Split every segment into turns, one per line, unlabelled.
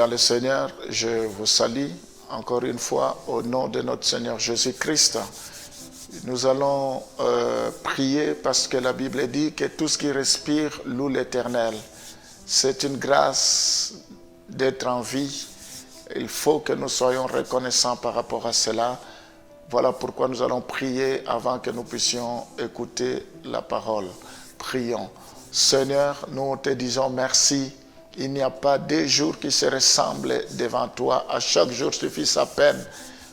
dans le Seigneur, je vous salue encore une fois au nom de notre Seigneur Jésus-Christ. Nous allons prier parce que la Bible dit que tout ce qui respire loue l'Éternel. C'est une grâce d'être en vie. Il faut que nous soyons reconnaissants par rapport à cela. Voilà pourquoi nous allons prier avant que nous puissions écouter la parole. Prions. Seigneur, nous te disons merci. Il n'y a pas deux jours qui se ressemblent devant toi. À chaque jour suffit sa peine.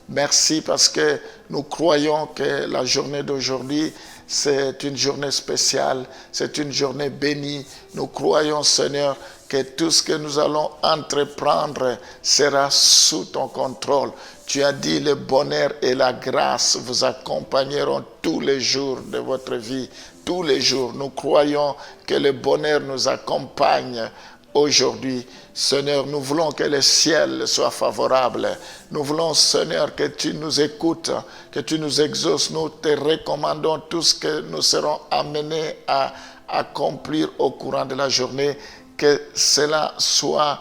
Merci parce que nous croyons que la journée d'aujourd'hui, c'est une journée spéciale, c'est une journée bénie. Nous croyons, Seigneur, que tout ce que nous allons entreprendre sera sous ton contrôle. Tu as dit le bonheur et la grâce vous accompagneront tous les jours de votre vie. Tous les jours, nous croyons que le bonheur nous accompagne aujourd'hui. Seigneur, nous voulons que le ciel soit favorable. Nous voulons, Seigneur, que tu nous écoutes, que tu nous exauces. Nous te recommandons tout ce que nous serons amenés à accomplir au courant de la journée, que cela soit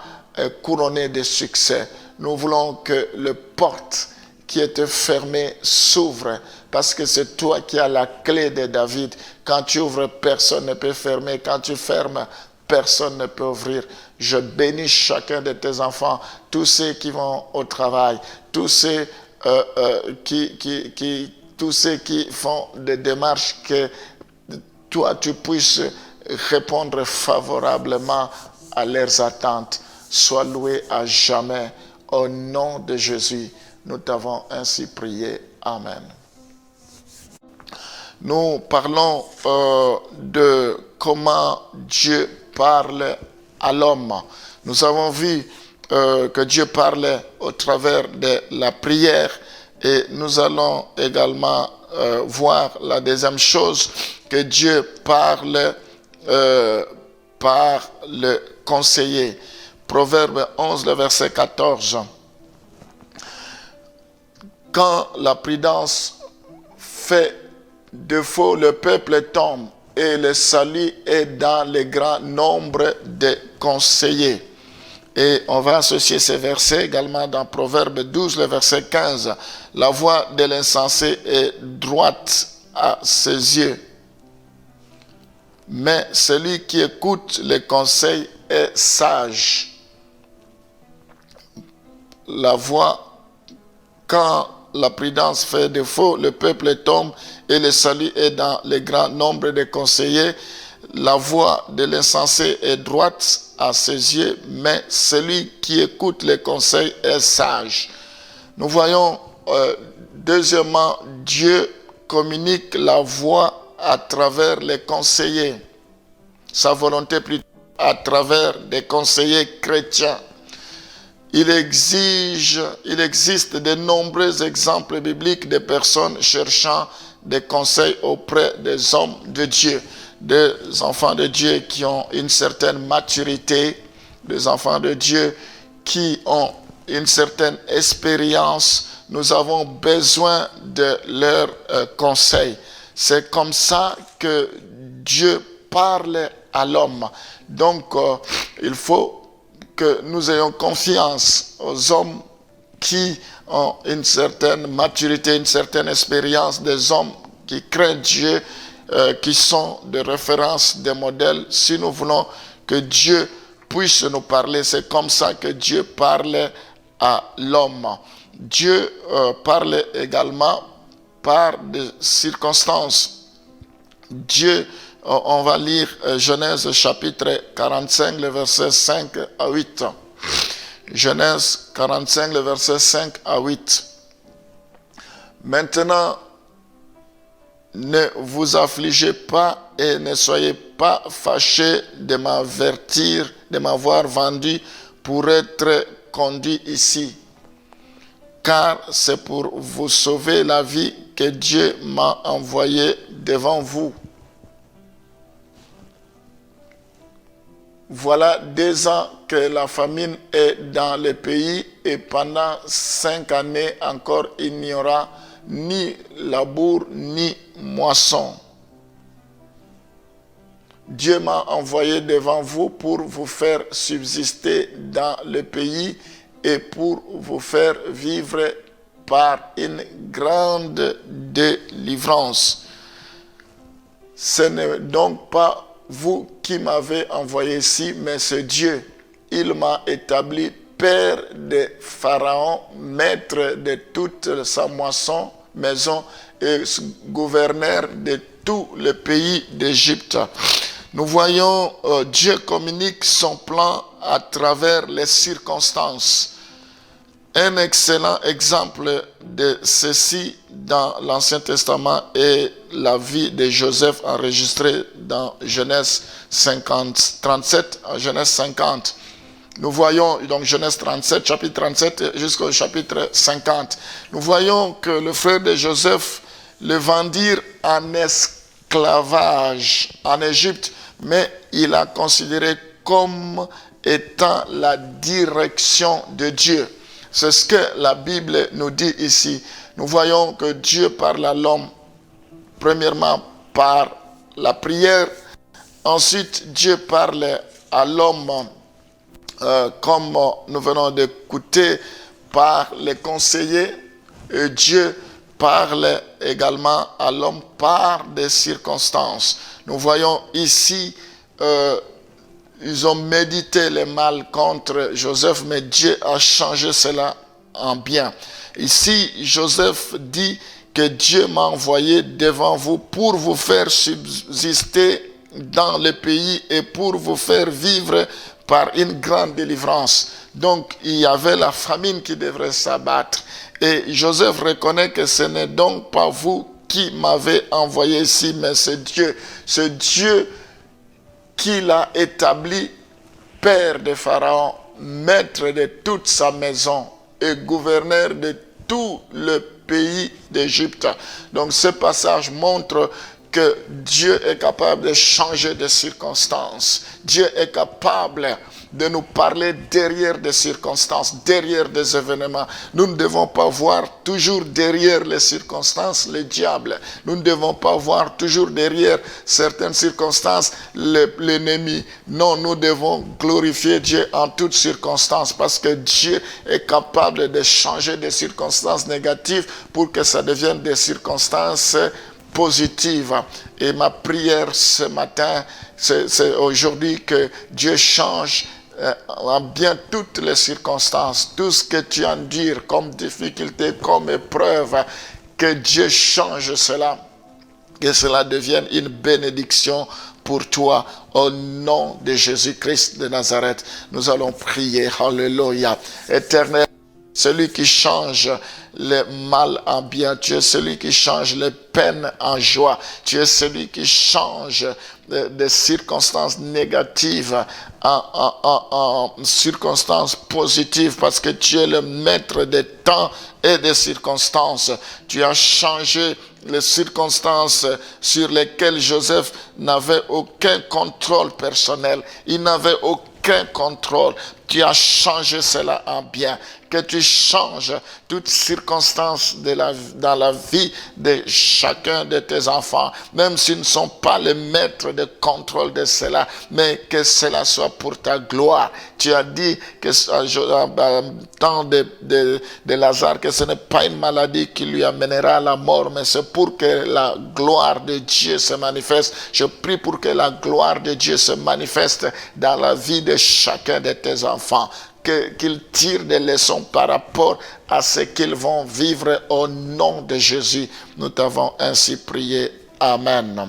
couronné de succès. Nous voulons que les portes qui étaient fermées s'ouvrent, parce que c'est toi qui as la clé de David. Quand tu ouvres, personne ne peut fermer. Quand tu fermes, personne ne peut ouvrir. Je bénis chacun de tes enfants, tous ceux qui vont au travail, tous ceux qui font des démarches, que toi tu puisses répondre favorablement à leurs attentes. Sois loué à jamais. Au nom de Jésus, nous t'avons ainsi prié. Amen. Nous parlons de comment Dieu parle à l'homme. Nous avons vu que Dieu parle au travers de la prière, et nous allons également voir la deuxième chose, que Dieu parle par le conseiller. Proverbe 11, le verset 14. Quand la prudence fait défaut, le peuple tombe, et le salut est dans le grand nombre de conseillers. Et on va associer ces versets également dans Proverbe 12, le verset 15. La voie de l'insensé est droite à ses yeux, mais celui qui écoute les conseils est sage. La voie, quand la prudence fait défaut, le peuple tombe, et le salut est dans le grand nombre de conseillers. La voie de l'insensé est droite à ses yeux, mais celui qui écoute les conseils est sage. Nous voyons, deuxièmement, Dieu communique la voie à travers les conseillers. Sa volonté plutôt à travers des conseillers chrétiens. Il existe de nombreux exemples bibliques de personnes cherchant des conseils auprès des hommes de Dieu, des enfants de Dieu qui ont une certaine maturité, des enfants de Dieu qui ont une certaine expérience. Nous avons besoin de leurs conseils. C'est comme ça que Dieu parle à l'homme. Donc, il faut que nous ayons confiance aux hommes qui ont une certaine maturité, une certaine expérience, des hommes qui craignent Dieu, qui sont des références, des modèles. Si nous voulons que Dieu puisse nous parler, c'est comme ça que Dieu parle à l'homme. Dieu parle également par des circonstances. Dieu, on va lire Genèse chapitre 45, le verset 5 à 8. Genèse 45, le verset 5 à 8. Maintenant, ne vous affligez pas et ne soyez pas fâchés de m'avertir, de m'avoir vendu pour être conduit ici. Car c'est pour vous sauver la vie que Dieu m'a envoyé devant vous. Voilà 2 ans que la famine est dans le pays, et pendant 5 années encore, il n'y aura ni labour ni moisson. Dieu m'a envoyé devant vous pour vous faire subsister dans le pays et pour vous faire vivre par une grande délivrance. Ce n'est donc pas vous qui m'avez envoyé ici, mais c'est Dieu. Il m'a établi père de Pharaon, maître de toute sa maison et gouverneur de tout le pays d'Égypte. Nous voyons Dieu communique son plan à travers les circonstances. Un excellent exemple de ceci dans l'Ancien Testament est la vie de Joseph enregistrée dans Genèse 37 à Genèse 50. Nous voyons donc Genèse 37, chapitre 37 jusqu'au chapitre 50. Nous voyons que le frère de Joseph le vendirent en esclavage en Égypte, mais il a considéré comme étant la direction de Dieu. C'est ce que la Bible nous dit ici. Nous voyons que Dieu parle à l'homme, premièrement par la prière. Ensuite, Dieu parle à l'homme, comme nous venons d'écouter, par les conseillers. Et Dieu parle également à l'homme par des circonstances. Nous voyons ici, ils ont médité le mal contre Joseph, mais Dieu a changé cela en bien. Ici, Joseph dit que Dieu m'a envoyé devant vous pour vous faire subsister dans le pays et pour vous faire vivre par une grande délivrance. Donc, il y avait la famine qui devrait s'abattre. Et Joseph reconnaît que ce n'est donc pas vous qui m'avez envoyé ici, mais c'est Dieu. C'est Dieu qui l'a établi père de Pharaon, maître de toute sa maison et gouverneur de tout le pays d'Égypte. Donc ce passage montre que Dieu est capable de changer de circonstances. Dieu est capable de nous parler derrière des circonstances, derrière des événements. Nous ne devons pas voir toujours derrière les circonstances le diable. Nous ne devons pas voir toujours derrière certaines circonstances l'ennemi. Non, nous devons glorifier Dieu en toutes circonstances parce que Dieu est capable de changer des circonstances négatives pour que ça devienne des circonstances positives. Et ma prière ce matin, c'est aujourd'hui que Dieu change en bien toutes les circonstances, tout ce que tu endures comme difficulté, comme épreuve, que Dieu change cela, que cela devienne une bénédiction pour toi, au nom de Jésus-Christ de Nazareth. Nous allons prier, alléluia. Éternel, celui qui change le mal en bien, tu es celui qui change les peines en joie, tu es celui qui change des circonstances négatives en circonstances positives, parce que tu es le maître des temps et des circonstances. Tu as changé les circonstances sur lesquelles Joseph n'avait aucun contrôle personnel. Il n'avait aucun contrôle. Tu as changé cela en bien. Que tu changes toutes circonstances dans la vie de chacun de tes enfants, même s'ils ne sont pas les maîtres de contrôle de cela, mais que cela soit pour ta gloire. Tu as dit que temps de Lazare, que ce n'est pas une maladie qui lui amènera à la mort, mais c'est pour que la gloire de Dieu se manifeste. Je prie pour que la gloire de Dieu se manifeste dans la vie de chacun de tes enfants. Qu'ils tirent des leçons par rapport à ce qu'ils vont vivre au nom de Jésus. Nous t'avons ainsi prié. Amen.